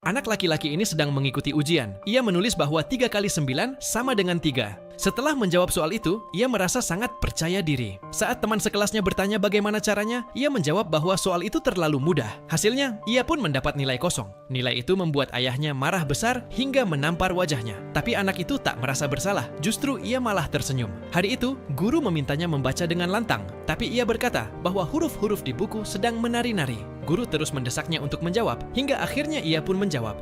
Anak laki-laki ini sedang mengikuti ujian. Ia menulis bahwa 3 kali 9 sama dengan 3. Setelah menjawab soal itu, ia merasa sangat percaya diri. Saat teman sekelasnya bertanya bagaimana caranya, ia menjawab bahwa soal itu terlalu mudah. Hasilnya, ia pun mendapat nilai kosong. Nilai itu membuat ayahnya marah besar hingga menampar wajahnya. Tapi anak itu tak merasa bersalah, justru ia malah tersenyum. Hari itu, guru memintanya membaca dengan lantang, tapi ia berkata bahwa huruf-huruf di buku sedang menari-nari. Guru terus mendesaknya untuk menjawab, hingga akhirnya ia pun menjawab.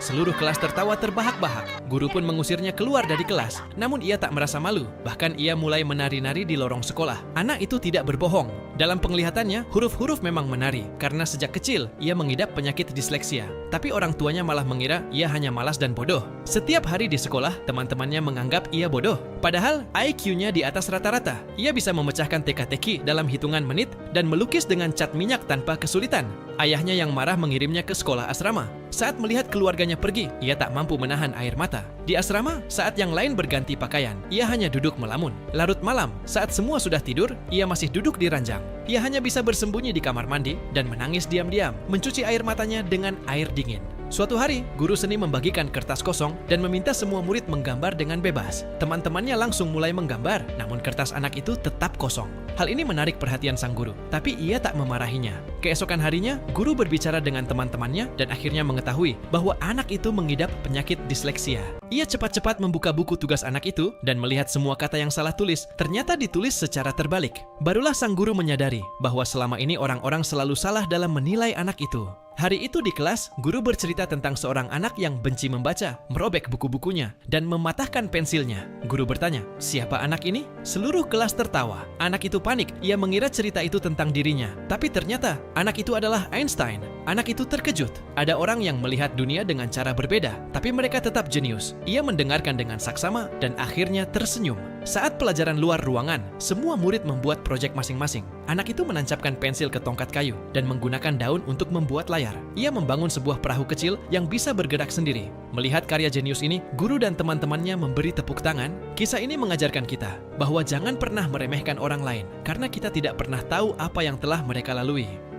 Seluruh kelas tertawa terbahak-bahak. Guru pun mengusirnya keluar dari kelas. Namun ia tak merasa malu. Bahkan ia mulai menari-nari di lorong sekolah. Anak itu tidak berbohong. Dalam penglihatannya, huruf-huruf memang menari. Karena sejak kecil, ia mengidap penyakit disleksia. Tapi orang tuanya malah mengira ia hanya malas dan bodoh. Setiap hari di sekolah, teman-temannya menganggap ia bodoh. Padahal IQ-nya di atas rata-rata. Ia bisa memecahkan teka-teki dalam hitungan menit dan melukis dengan cat minyak tanpa kesulitan. Ayahnya yang marah mengirimnya ke sekolah asrama. Saat melihat keluarganya pergi, ia tak mampu menahan air mata. Di asrama, saat yang lain berganti pakaian, ia hanya duduk melamun. Larut malam, saat semua sudah tidur, ia masih duduk di ranjang. Ia hanya bisa bersembunyi di kamar mandi dan menangis diam-diam, mencuci air matanya dengan air dingin. Suatu hari, guru seni membagikan kertas kosong dan meminta semua murid menggambar dengan bebas. Teman-temannya langsung mulai menggambar, namun kertas anak itu tetap kosong. Hal ini menarik perhatian sang guru, tapi ia tak memarahinya. Keesokan harinya, guru berbicara dengan teman-temannya dan akhirnya mengetahui bahwa anak itu mengidap penyakit disleksia. Ia cepat-cepat membuka buku tugas anak itu dan melihat semua kata yang salah tulis ternyata ditulis secara terbalik. Barulah sang guru menyadari bahwa selama ini orang-orang selalu salah dalam menilai anak itu. Hari itu di kelas, guru bercerita tentang seorang anak yang benci membaca, merobek buku-bukunya, dan mematahkan pensilnya. Guru bertanya, siapa anak ini? Seluruh kelas tertawa. Anak itu panik, ia mengira cerita itu tentang dirinya. Tapi ternyata, anak itu adalah Einstein. Anak itu terkejut. Ada orang yang melihat dunia dengan cara berbeda, tapi mereka tetap jenius. Ia mendengarkan dengan saksama dan akhirnya tersenyum. Saat pelajaran luar ruangan, semua murid membuat proyek masing-masing. Anak itu menancapkan pensil ke tongkat kayu dan menggunakan daun untuk membuat layar. Ia membangun sebuah perahu kecil yang bisa bergerak sendiri. Melihat karya jenius ini, guru dan teman-temannya memberi tepuk tangan. Kisah ini mengajarkan kita bahwa jangan pernah meremehkan orang lain, karena kita tidak pernah tahu apa yang telah mereka lalui.